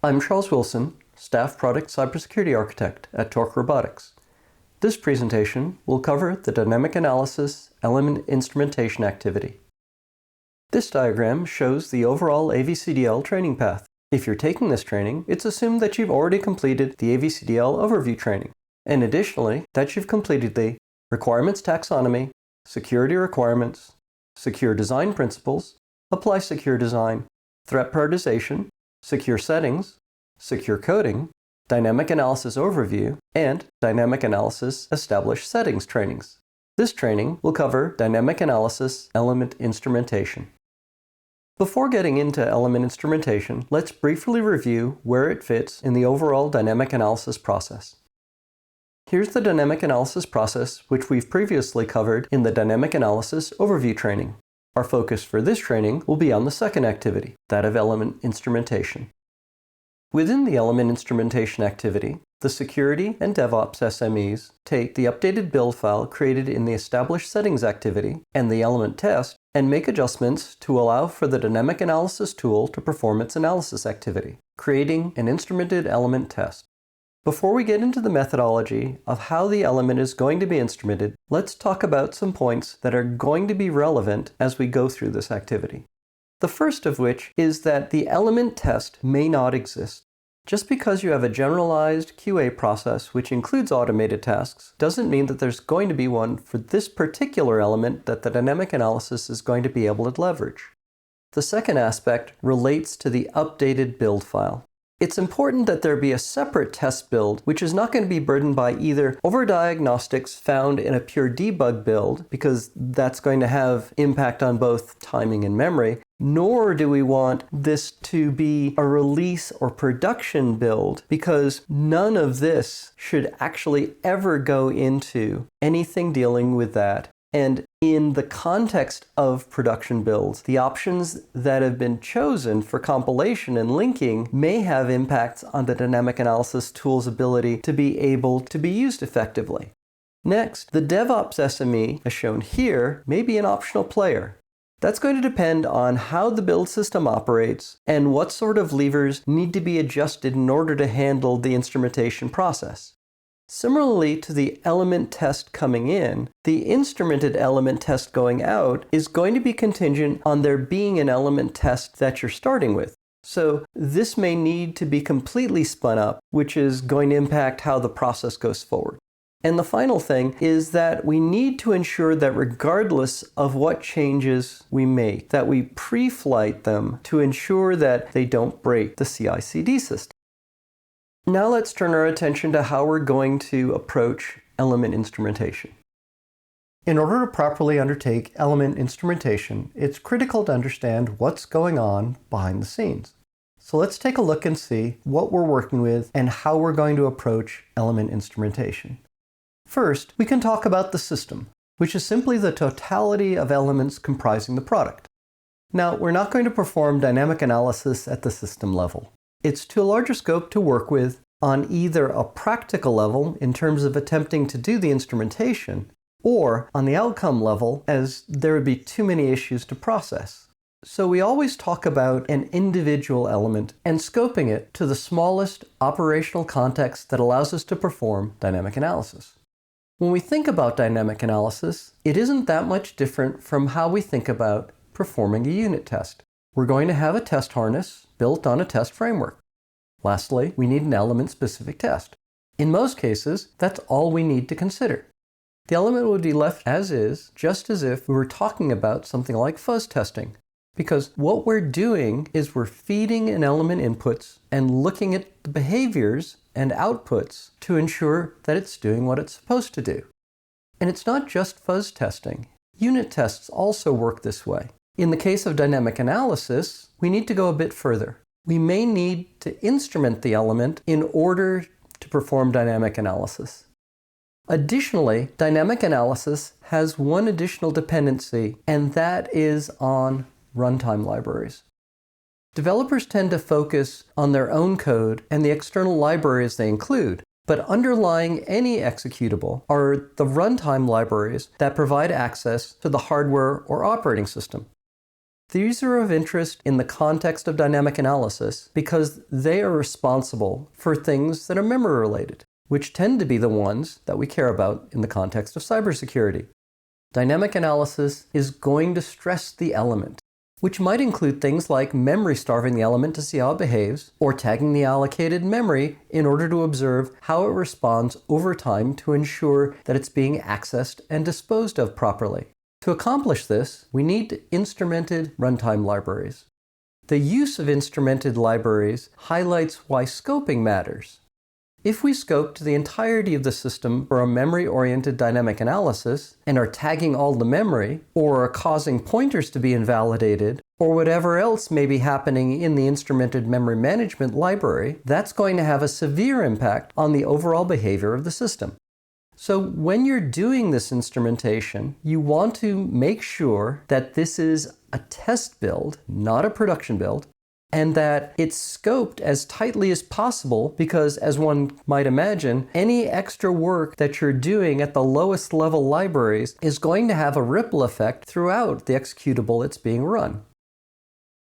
I'm Charles Wilson, Staff Product Cybersecurity Architect at Torque Robotics. This presentation will cover the dynamic analysis element instrumentation activity. This diagram shows the overall AVCDL training path. If you're taking this training, it's assumed that you've already completed the AVCDL overview training, and additionally, that you've completed the requirements taxonomy, security requirements, secure design principles, apply secure design, threat prioritization, secure settings, secure coding, dynamic analysis overview, and dynamic analysis established settings trainings. This training will cover dynamic analysis element instrumentation. Before getting into element instrumentation, let's briefly review where it fits in the overall dynamic analysis process. Here's the dynamic analysis process, which we've previously covered in the dynamic analysis overview training. Our focus for this training will be on the second activity, that of element instrumentation. Within the element instrumentation activity, the security and DevOps SMEs take the updated build file created in the established settings activity and the element test and make adjustments to allow for the dynamic analysis tool to perform its analysis activity, creating an instrumented element test. Before we get into the methodology of how the element is going to be instrumented, let's talk about some points that are going to be relevant as we go through this activity. The first of which is that the element test may not exist. Just because you have a generalized QA process which includes automated tasks doesn't mean that there's going to be one for this particular element that the dynamic analysis is going to be able to leverage. The second aspect relates to the updated build file. It's important that there be a separate test build, which is not going to be burdened by either overdiagnostics found in a pure debug build, because that's going to have impact on both timing and memory, nor do we want this to be a release or production build, because none of this should actually ever go into anything dealing with that. And in the context of production builds, the options that have been chosen for compilation and linking may have impacts on the dynamic analysis tool's ability to be able to be used effectively. Next, the DevOps SME, as shown here, may be an optional player. That's going to depend on how the build system operates and what sort of levers need to be adjusted in order to handle the instrumentation process. Similarly to the element test coming in, the instrumented element test going out is going to be contingent on there being an element test that you're starting with. So this may need to be completely spun up, which is going to impact how the process goes forward. And the final thing is that we need to ensure that regardless of what changes we make, that we pre-flight them to ensure that they don't break the CI/CD system. Now let's turn our attention to how we're going to approach element instrumentation. In order to properly undertake element instrumentation, it's critical to understand what's going on behind the scenes. So let's take a look and see what we're working with and how we're going to approach element instrumentation. First, we can talk about the system, which is simply the totality of elements comprising the product. Now, we're not going to perform dynamic analysis at the system level. It's too large a scope to work with on either a practical level in terms of attempting to do the instrumentation, or on the outcome level as there would be too many issues to process. So we always talk about an individual element and scoping it to the smallest operational context that allows us to perform dynamic analysis. When we think about dynamic analysis, it isn't that much different from how we think about performing a unit test. We're going to have a test harness built on a test framework. Lastly, we need an element-specific test. In most cases, that's all we need to consider. The element would be left as is, just as if we were talking about something like fuzz testing, because what we're doing is we're feeding an element inputs and looking at the behaviors and outputs to ensure that it's doing what it's supposed to do. And it's not just fuzz testing. Unit tests also work this way. In the case of dynamic analysis, we need to go a bit further. We may need to instrument the element in order to perform dynamic analysis. Additionally, dynamic analysis has one additional dependency, and that is on runtime libraries. Developers tend to focus on their own code and the external libraries they include, but underlying any executable are the runtime libraries that provide access to the hardware or operating system. These are of interest in the context of dynamic analysis because they are responsible for things that are memory-related, which tend to be the ones that we care about in the context of cybersecurity. Dynamic analysis is going to stress the element, which might include things like memory starving the element to see how it behaves, or tagging the allocated memory in order to observe how it responds over time to ensure that it's being accessed and disposed of properly. To accomplish this, we need instrumented runtime libraries. The use of instrumented libraries highlights why scoping matters. If we scoped the entirety of the system for a memory-oriented dynamic analysis and are tagging all the memory, or are causing pointers to be invalidated, or whatever else may be happening in the instrumented memory management library, that's going to have a severe impact on the overall behavior of the system. So when you're doing this instrumentation, you want to make sure that this is a test build, not a production build, and that it's scoped as tightly as possible because, as one might imagine, any extra work that you're doing at the lowest level libraries is going to have a ripple effect throughout the executable that's being run.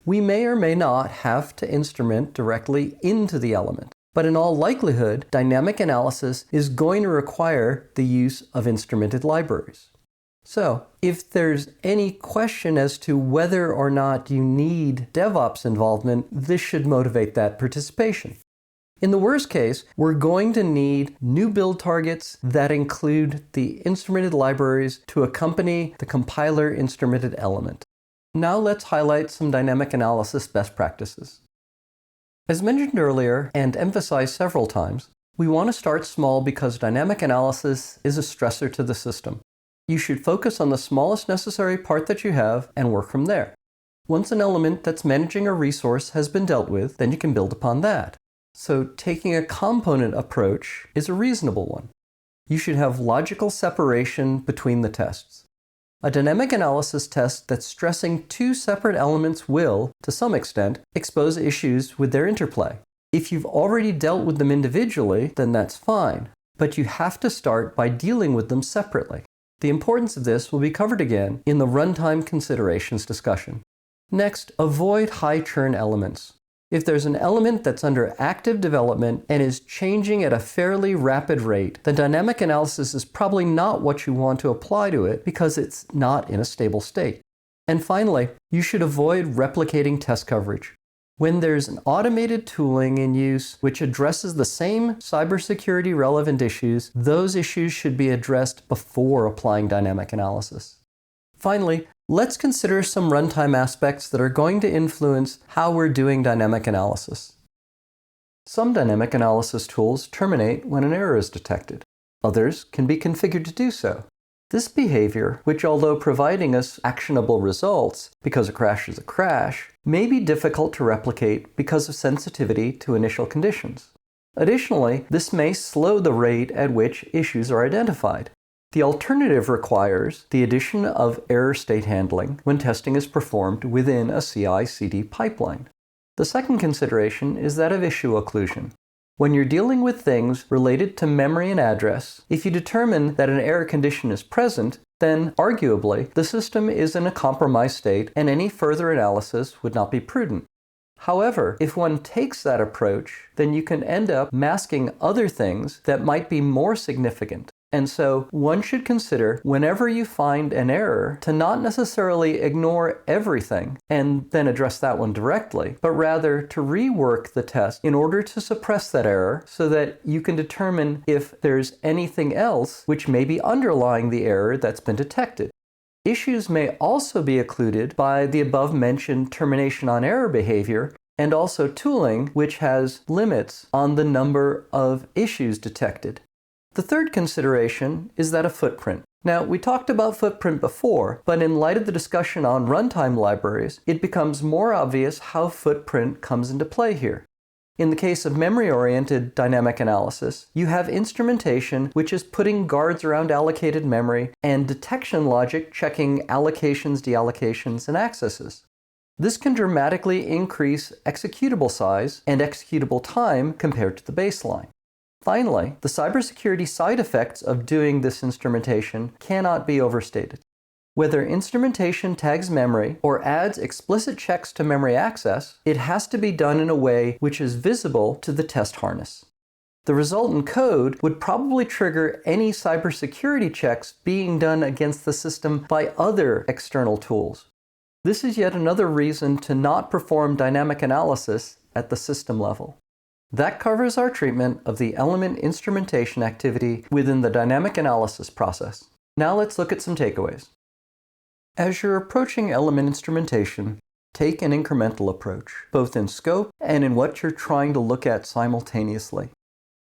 We may or may not have to instrument directly into the element, but in all likelihood, dynamic analysis is going to require the use of instrumented libraries. So, if there's any question as to whether or not you need DevOps involvement, this should motivate that participation. In the worst case, we're going to need new build targets that include the instrumented libraries to accompany the compiler instrumented element. Now let's highlight some dynamic analysis best practices. As mentioned earlier and emphasized several times, we want to start small because dynamic analysis is a stressor to the system. You should focus on the smallest necessary part that you have and work from there. Once an element that's managing a resource has been dealt with, then you can build upon that. So taking a component approach is a reasonable one. You should have logical separation between the tests. A dynamic analysis test that's stressing two separate elements will, to some extent, expose issues with their interplay. If you've already dealt with them individually, then that's fine, but you have to start by dealing with them separately. The importance of this will be covered again in the runtime considerations discussion. Next, avoid high churn elements. If there's an element that's under active development and is changing at a fairly rapid rate, then dynamic analysis is probably not what you want to apply to it because it's not in a stable state. And finally, you should avoid replicating test coverage. When there's an automated tooling in use which addresses the same cybersecurity relevant issues, those issues should be addressed before applying dynamic analysis. Finally, let's consider some runtime aspects that are going to influence how we're doing dynamic analysis. Some dynamic analysis tools terminate when an error is detected. Others can be configured to do so. This behavior, which although providing us actionable results, because a crash is a crash, may be difficult to replicate because of sensitivity to initial conditions. Additionally, this may slow the rate at which issues are identified. The alternative requires the addition of error state handling when testing is performed within a CI/CD pipeline. The second consideration is that of issue occlusion. When you're dealing with things related to memory and address, if you determine that an error condition is present, then arguably the system is in a compromised state and any further analysis would not be prudent. However, if one takes that approach, then you can end up masking other things that might be more significant. And so one should consider whenever you find an error to not necessarily ignore everything and then address that one directly, but rather to rework the test in order to suppress that error so that you can determine if there's anything else which may be underlying the error that's been detected. Issues may also be occluded by the above-mentioned termination on error behavior and also tooling which has limits on the number of issues detected. The third consideration is that of footprint. Now, we talked about footprint before, but in light of the discussion on runtime libraries, it becomes more obvious how footprint comes into play here. In the case of memory-oriented dynamic analysis, you have instrumentation which is putting guards around allocated memory and detection logic checking allocations, deallocations, and accesses. This can dramatically increase executable size and executable time compared to the baseline. Finally, the cybersecurity side effects of doing this instrumentation cannot be overstated. Whether instrumentation tags memory or adds explicit checks to memory access, it has to be done in a way which is visible to the test harness. The resultant code would probably trigger any cybersecurity checks being done against the system by other external tools. This is yet another reason to not perform dynamic analysis at the system level. That covers our treatment of the element instrumentation activity within the dynamic analysis process. Now let's look at some takeaways. As you're approaching element instrumentation, take an incremental approach, both in scope and in what you're trying to look at simultaneously.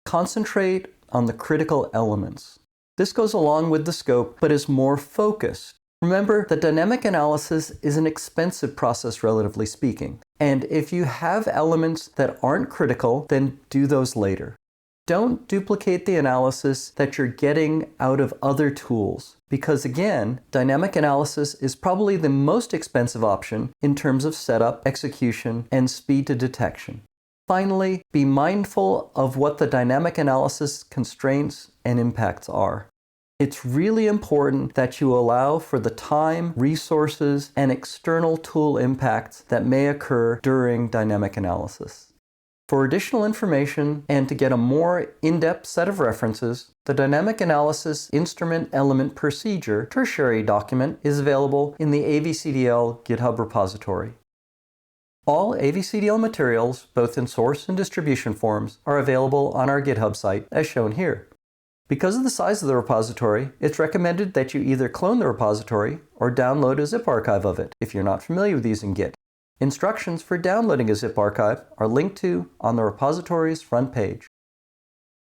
Concentrate on the critical elements. This goes along with the scope, but is more focused. Remember that dynamic analysis is an expensive process, relatively speaking. And if you have elements that aren't critical, then do those later. Don't duplicate the analysis that you're getting out of other tools, because again, dynamic analysis is probably the most expensive option in terms of setup, execution, and speed to detection. Finally, be mindful of what the dynamic analysis constraints and impacts are. It's really important that you allow for the time, resources, and external tool impacts that may occur during dynamic analysis. For additional information and to get a more in-depth set of references, the Dynamic Analysis Instrument Element Procedure tertiary document is available in the AVCDL GitHub repository. All AVCDL materials, both in source and distribution forms, are available on our GitHub site, as shown here. Because of the size of the repository, it's recommended that you either clone the repository or download a zip archive of it if you're not familiar with using Git. Instructions for downloading a zip archive are linked to on the repository's front page.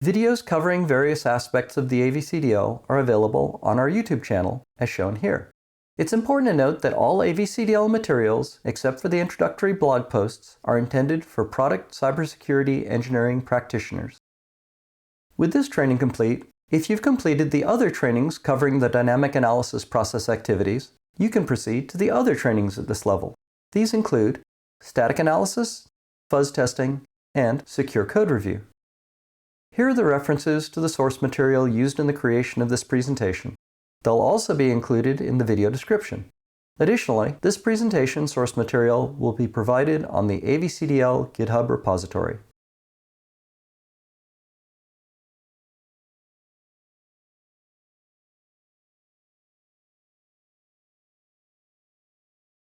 Videos covering various aspects of the AVCDL are available on our YouTube channel, as shown here. It's important to note that all AVCDL materials, except for the introductory blog posts, are intended for product cybersecurity engineering practitioners. With this training complete, if you've completed the other trainings covering the dynamic analysis process activities, you can proceed to the other trainings at this level. These include static analysis, fuzz testing, and secure code review. Here are the references to the source material used in the creation of this presentation. They'll also be included in the video description. Additionally, this presentation source material will be provided on the AVCDL GitHub repository.